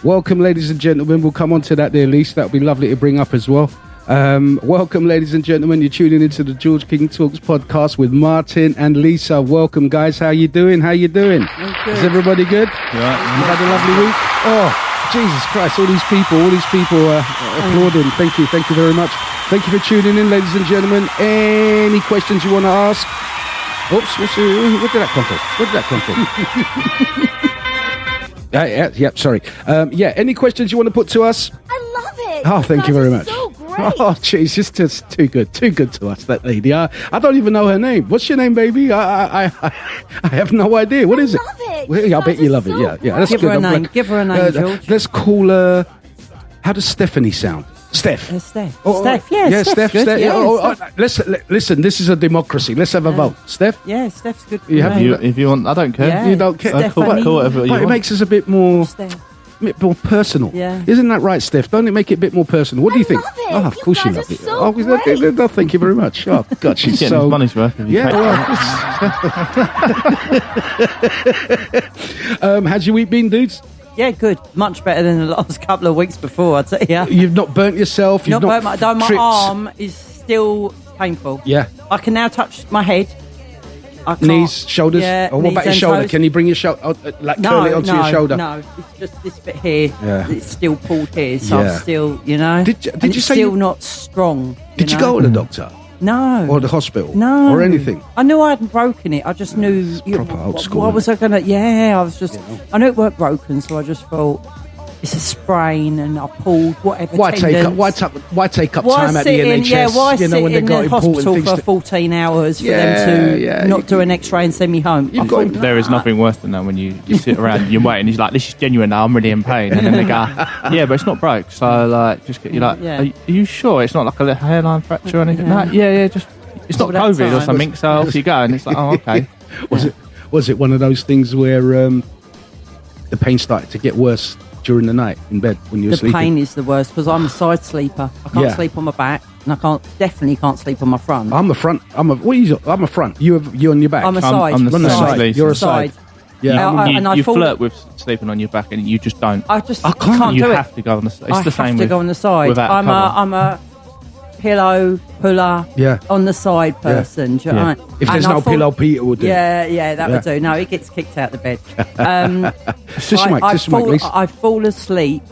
Welcome, ladies and gentlemen. We'll come on to that there, Lise. That would be lovely to bring up as well. Welcome, ladies and gentlemen. You're tuning into the George King Talks podcast with Martin and Lisa. Welcome, guys. How you doing? Is everybody good? Yeah. You had a lovely week? Oh, Jesus Christ. All these people applauding. Thank you very much. Thank you for tuning in, ladies and gentlemen. Any questions you want to ask? Oops, where did that come from? Sorry. Any questions you want to put to us? I love it. Oh, thank you very much. So great. Oh, jeez, she's just too good to us, that lady. I don't even know her name. What's your name, baby? I have no idea. What is it? I love it. Well, I bet you love it. Yeah. That's Give good. her a name. Give her a name, George. Let's call her. How does Stephanie sound? Steph. Steph. Oh, Steph. Yeah. Steph. Good. Steph. Yeah, Steph. Listen. This is a democracy. Let's have a vote. Steph. Yeah, Steph's good. If you want, I don't care. Yeah. You don't care. Stephanie. Cool, whatever you But it want. makes us a bit more personal. Yeah. Isn't that right, Steph? Don't it make it a bit more personal? What do you think? love it. Oh, of You course you guys love are it. so Oh, great. no, thank you very much. Oh, God, she's Getting so... his money's worth. If you Yeah, take well, how's your week been, dudes? Yeah, good. Much better than the last couple of weeks before, I'd say. Yeah. You've not burnt yourself? You've Not burnt my tripped? arm is still painful. Yeah. I can now touch my head. I can't. Knees, shoulders? Yeah, Or what knees about your and shoulder? toes. Can you bring your shoulder, curl it onto your shoulder? No, it's just this bit here. Yeah. It's still pulled here, so Yeah. I'm still, you know. Did you and it's say still you- not strong? Did you know? go to the doctor? No. Or the hospital? No. Or anything? I knew I hadn't broken it. I just knew. proper old school, What isn't was I going to... Yeah, I was just... I knew it weren't broken, so I just thought, it's a sprain, and I pulled whatever Why take up time at the NHS? Why sit when they've in got the important hospital things for to... 14 hours for Yeah, them to not do an X-ray and send me home? You've got... There is nothing worse than that when you sit around, you're waiting, he's like, this is genuine now, I'm really in pain. And then they go, yeah, but it's not broke. So, like, just get you like, Yeah. are you sure it's not like a little hairline fracture or anything? Yeah. No, yeah, just, it's not All that COVID or time. something. So off you go. And it's like, oh, okay. Was it one of those things where the pain started to get worse during the night in bed when you were The sleeping? pain is the worst because I'm a side sleeper. I can't Yeah. sleep on my back, and I definitely can't sleep on my front. I'm a front. I'm a front. You on your back. I'm a side. I'm the on the same. side. You're a side. Yeah. And I You fall- flirt with sleeping on your back and you just don't. I just I can't. You do have it. to go on the side. I It's the same have to with, go on the side. without I'm cover. a pillow puller. Yeah. On the side person. Do you know Yeah. what I mean? If there's And no I fall- pillow, Peter will do. Yeah, that Yeah. would do. No, it gets kicked out the bed. Just your mic, Lisa. I fall asleep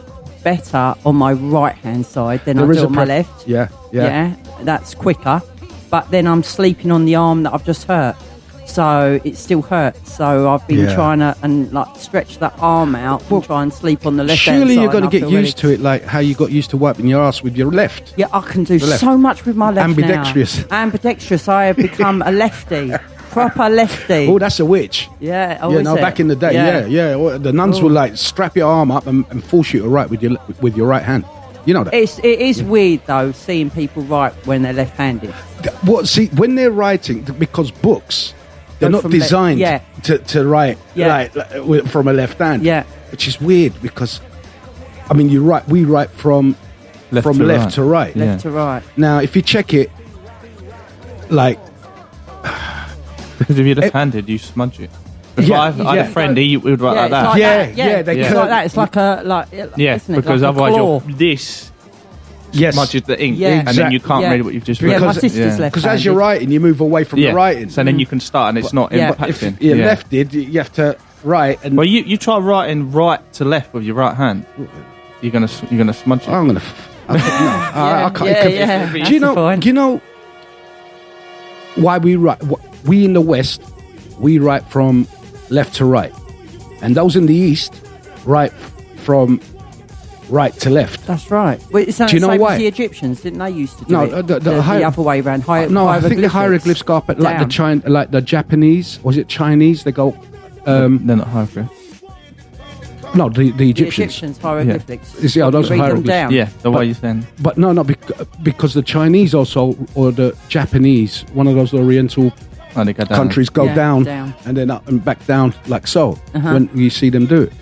better on my right hand side than There I is do a on my left. Yeah. That's quicker. But then I'm sleeping on the arm that I've just hurt. So it still hurts. So I've been Yeah. trying to stretch that arm out and try and sleep on the left hand side. Surely you're going to and I get feel used to it, like how you got used to wiping your ass with your left. Yeah, I can do The left. so much with my left Ambidextrous. now. Ambidextrous. I have become a lefty. Proper lefty. Oh, that's a witch. Yeah. Oh, Yeah, is no, it? back in the day, yeah. Well, the nuns will like strap your arm up and force you to write with your right hand. You know that. It is weird though seeing people write when they're left-handed. See, when they're writing, because books, they're Go not from designed yeah. to write Yeah. from a left hand. Yeah. Which is weird because, I mean, we write from left to right. Yeah. Left to right. Now, if you check it, like, Because if you're left-handed, you smudge it. Yeah, I had a friend, he would write like it's that. like Yeah, that. yeah, they it's curl- like that. It's like Yeah, isn't it? because like a otherwise claw. this yes. smudges the ink, Yeah. and then you can't Yeah. read what you've just Yeah, read. my Because- sister's left. Because as you're writing, you move away from the writing. So then you can start, and it's not Yeah. If impacting. you're lefted, you have to write. And Well, you try writing right to left with your right hand. You're gonna smudge it. I'm gonna. I can't. Yeah. Do you know? Do you know why we write? We in the West, we write from left to right, and those in the East write from right to left. That's right. Well, it's the Do you know same why? as the Egyptians, didn't they used to do No, it? the the hier- other way around. No, I think the hieroglyphs go up at like Down. like the Japanese. Was it Chinese? They go. They're not hieroglyphs. No, the The Egyptians. Egyptians hieroglyphics. You see, those You are read them hieroglyphs. down. Yeah, the But- way you're saying. But no, because the Chinese also, or the Japanese, one of those Oriental Oh, they go down. countries go Yeah, down, down. and then up and back down like so Uh-huh. when you see them do it.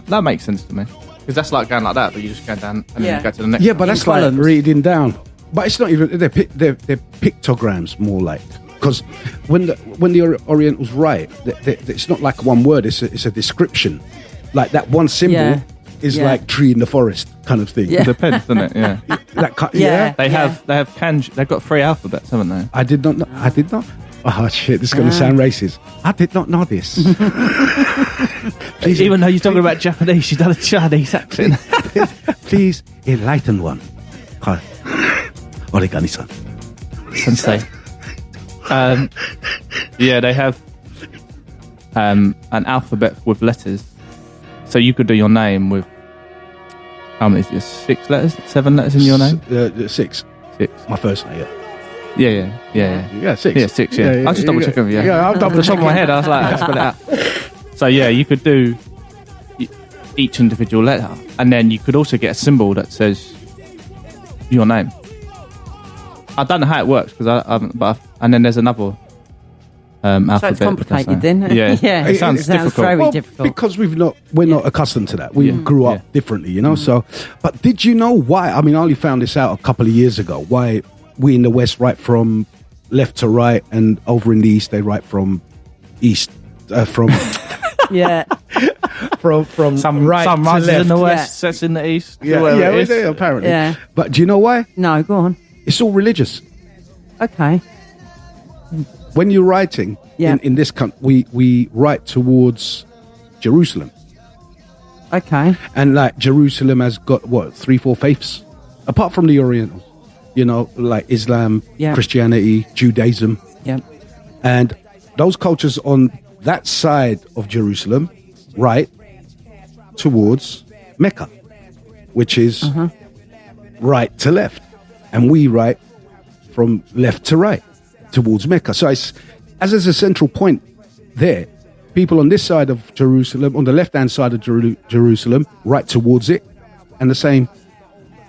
That makes sense to me. Because that's like going like that, but you just go down and then Yeah. you go to the next Yeah, one. but that's like columns. reading down. But it's not even they're pictograms more like, because when the Orientals write, it's not like one word. It's a description. Like that one symbol Yeah. is Yeah. like tree in the forest kind of thing. Yeah. Depends, doesn't it? Yeah. Yeah. They have kanji. They've got 3 alphabets, haven't they? I did not know. I did not. Oh shit! This is going to sound racist. I did not know this. Please, Even though you're talking about Japanese, she's done a Chinese accent. please enlighten one. Origami-san. Sensei. Yeah, they have an alphabet with letters. So you could do your name with, how many is it? 6 letters? 7 letters in your name? 6. 6. My first name. Yeah. Yeah, 6. Yeah, 6, yeah. I'll just double check with you. Yeah, I'll double Off the top check. of my head, I was like, I spell it out. So yeah, you could do each individual letter, and then you could also get a symbol that says your name. I don't know how it works and then there's another alphabet. So it's complicated then. Yeah, Yeah. It sounds difficult. very difficult. Because we're not accustomed to that. We grew up differently, you know. So, but did you know why? I mean, I only found this out a couple of years ago. Why we in the West write from left to right, and over in the East they write from east from Yeah. from Some right some to rises left. in the Yeah. west, sets in the east. Yeah, wherever yeah, it is. apparently. Yeah. But do you know why? No, go on. It's all religious. Okay. When you're writing Yeah. in this country, we write towards Jerusalem. Okay. And like Jerusalem has got what 3-4 faiths, apart from the Oriental, you know, like Islam, Yeah. Christianity, Judaism, Yeah. and those cultures on that side of Jerusalem write towards Mecca, which is right to left, and we write from left to right towards Mecca. So it's, as there's a central point there, people on this side of Jerusalem, on the left-hand side of Jerusalem, write towards it, and the same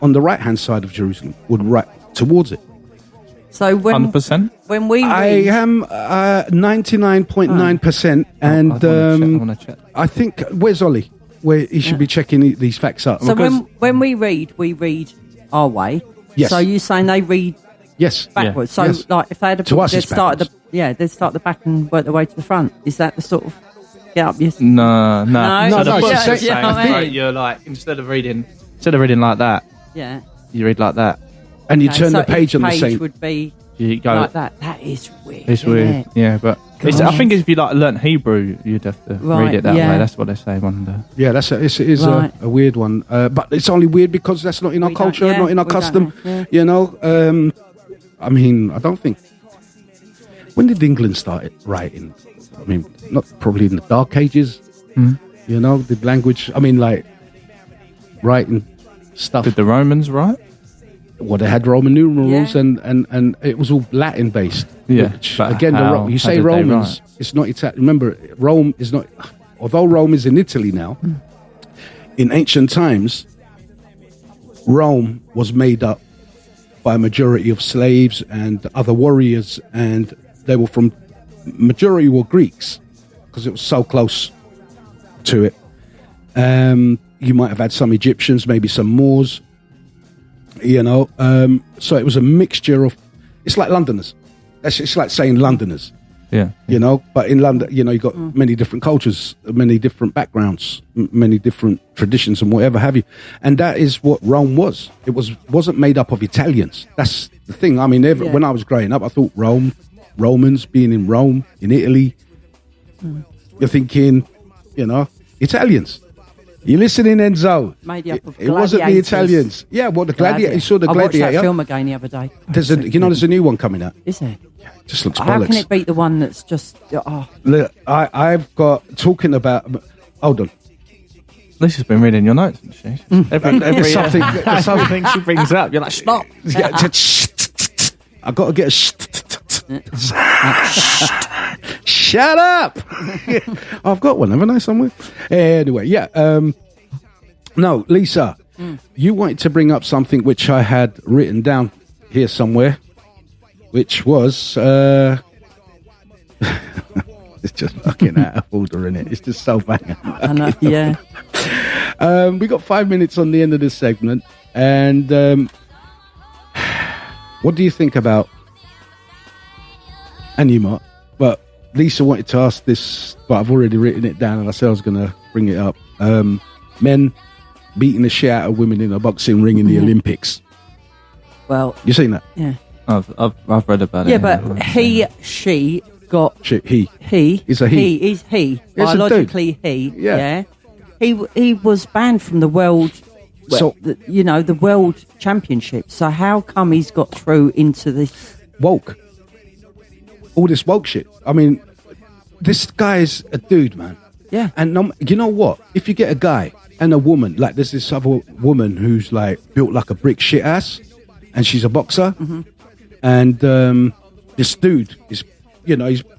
on the right-hand side of Jerusalem would write towards it. So when 100%. when we I read, am 99.9%, and I want to check. I think, where's Ollie? Where he should be checking these facts up. so because- when we read our way. Yes. So you're saying they read Yes. backwards. So Yes. like if they had a To book, us they'd it's start at the backwards. they'd start at the back and work their way to the front. Is that the sort of get up your No. No, So the no, book's yeah, just yeah, saying, I mean- right, you're like, instead of reading like that, yeah. you read like that. And you Okay, turn so the page each on the page same. would be You go. like that. That is weird. It's isn't weird. it? Yeah, but I think if you like learnt Hebrew, you'd have to Right, read it that yeah. way. That's what they say. Wonder. Yeah, it is Right. a weird one. But it's only weird because that's not in our We don't- culture, yeah, not in our we don't custom. know, yeah. You know, I mean, I don't think. When did England start writing? I mean, not probably in the Dark Ages. You know, the language. I mean, like writing stuff. Did the Romans write? Well, they had Roman numerals, Yeah. and it was all Latin based. Yeah, Which, but again, how you say did they Romans, write? it's not Italian. Remember, Rome is not. Although Rome is in Italy now, in ancient times, Rome was made up by a majority of slaves and other warriors, and they were from. Majority were Greeks because it was so close to it. You might have had some Egyptians, maybe some Moors. You know, so it was a mixture of. It's like Londoners. It's like saying Londoners. Yeah. You know, but in London, you know, you got many different cultures, many different backgrounds, many different traditions, and whatever have you. And that is what Rome was. It wasn't made up of Italians. That's the thing. I mean, when I was growing up, I thought Romans being in Rome, in Italy. You're thinking, you know, Italians. You listening, Enzo? Made up of It wasn't the gladiators. Italians. Yeah, well, the gladiator. You saw the I watched gladiator. that film again the other day. There's a new one coming out. Is there? Just looks How can bollocks. it beat the one that's just? Oh, Look, I've got talking about. Hold on. Lisa's been reading your notes, hasn't she? There's something. There's something. Everything she brings up, you're like, stop. Yeah, I got to get shut up. I've got one, haven't I, somewhere? Anyway, yeah. No, Lisa, you wanted to bring up something which I had written down here somewhere, which was it's just fucking out of order, innit? It's just so banging. I know. Yeah. We got 5 minutes on the end of this segment, and what do you think about? And you might, but Lisa wanted to ask this, but I've already written it down, and I said I was gonna bring it up. Men beating the shit out of women in a boxing ring in the Olympics. Well, You seen that? yeah. I've read about it. Yeah, but she got... Shit, he. It's a he. He is he. It's a Biologically he. Yeah. He was banned from the world... So- the world championship. So how come he's got through into this... Woke. All this woke shit. I mean, this guy's a dude, man. Yeah. And you know what? If you get a guy and a woman, like there's this other woman who's like built like a brick shit ass, and she's a boxer, and this dude is,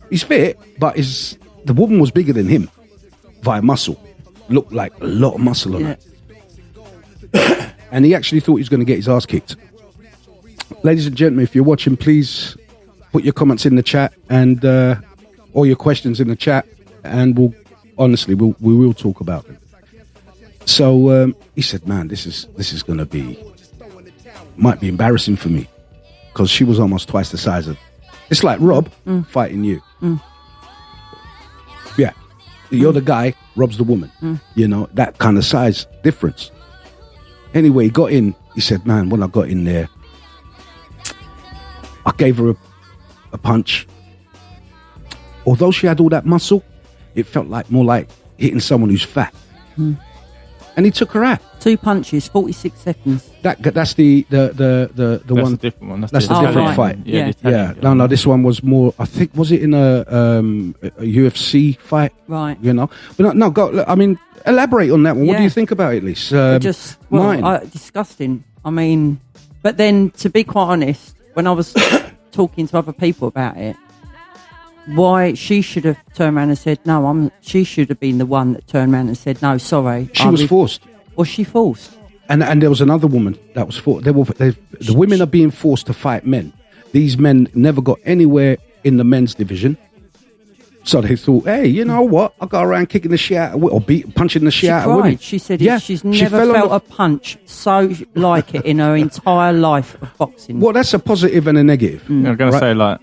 he's fit, but the woman was bigger than him via muscle, looked like a lot of muscle on her, and he actually thought he was going to get his ass kicked. Ladies and gentlemen, if you're watching, please put your comments in the chat and all your questions in the chat, and we will talk about them. So he said, man, this is going to might be embarrassing for me, because she was almost twice the size of... It's like Rob fighting you. Yeah. You're the guy, Rob's the woman. That kind of size difference. Anyway, he got in. He said, man, when I got in there, I gave her a punch. Although she had all that muscle, it felt more like hitting someone who's fat. And he took her out. 2 punches, 46 seconds. That's the That's one. a different one. That's the Italian different one. fight. Yeah. the Yeah. Italian No. This one was more. I think, was it in a UFC fight? Right. But no. Go. I mean, elaborate on that one. What do Yeah. you think about it, Lise? Mine. Disgusting. I mean, but then to be quite honest, when I was talking to other people about it, why she should have turned around and said no. She should have been the one that turned around and said no. Sorry. She was forced. Was she forced? And there was another woman that was forced. The women are being forced to fight men. These men never got anywhere in the men's division. So they thought, hey, you know what? I go around kicking the shit out of or punching the shit out of women. She said she's she never fell on felt a punch so like it in her entire life of boxing. Well, that's a positive and a negative. I'm going to say, like,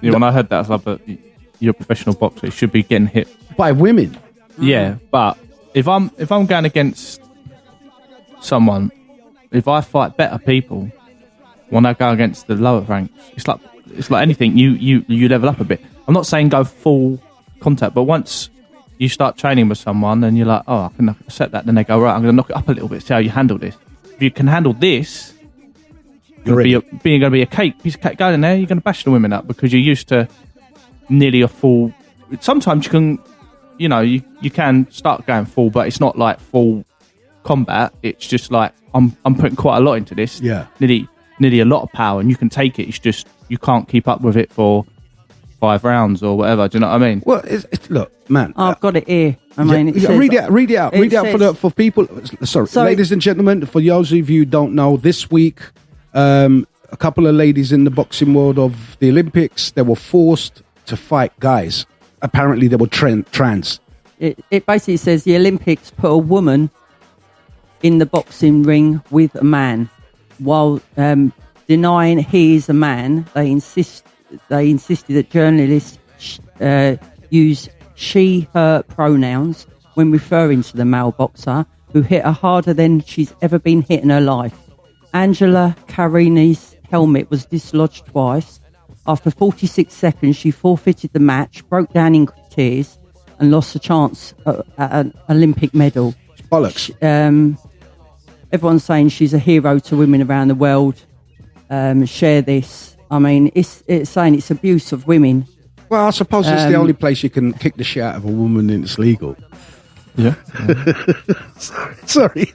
when I heard that, I was like, but you're a professional boxer. You should be getting hit By women. Yeah, but if I'm going against someone, if I fight better people, when I go against the lower ranks, it's like anything. You level up a bit. I'm not saying go full contact, but once you start training with someone and you're like, oh, I can accept that, then they go, right, I'm going to knock it up a little bit, see how you handle this. If you can handle this, you're going to be a piece of cake going in there. You're going to bash the women up because you're used to nearly a full. Sometimes you can, you can start going full, but it's not like full combat. It's just like I'm putting quite a lot into this. Yeah, nearly a lot of power, and you can take it. It's just you can't keep up with it for 5 rounds or whatever. Do you know what I mean? Well, look, man. I've got it here. I mean, it says, read it out. Read it out for people. Sorry, ladies and gentlemen. For those of you who don't know, this week, a couple of ladies in the boxing world of the Olympics, they were forced to fight guys. Apparently, they were trans. It basically says the Olympics put a woman in the boxing ring with a man, while denying he is a man. They insisted that journalists use she/her pronouns when referring to the male boxer who hit her harder than she's ever been hit in her life. Angela Carini's helmet was dislodged twice. After 46 seconds, she forfeited the match, broke down in tears, and lost a chance at an Olympic medal. Bollocks. Everyone's saying she's a hero to women around the world. Share this. I mean, it's saying it's abuse of women. Well, I suppose it's the only place you can kick the shit out of a woman and it's legal. Yeah. Sorry.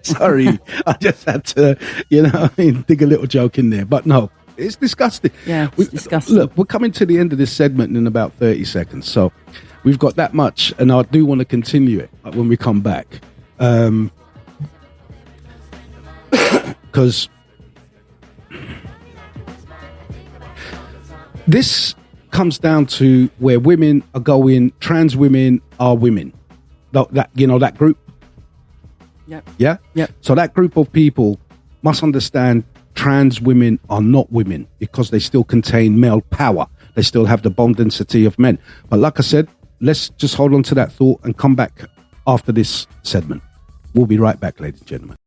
I just had to, dig a little joke in there. But no, it's disgusting. Yeah, it's disgusting. Look, we're coming to the end of this segment in about 30 seconds. So we've got that much, and I do want to continue it when we come back. Because this comes down to where women are going, trans women are women. That group. Yep. Yeah? Yep. So that group of people must understand trans women are not women because they still contain male power. They still have the bone density of men. But like I said, let's just hold on to that thought and come back after this segment. We'll be right back, ladies and gentlemen.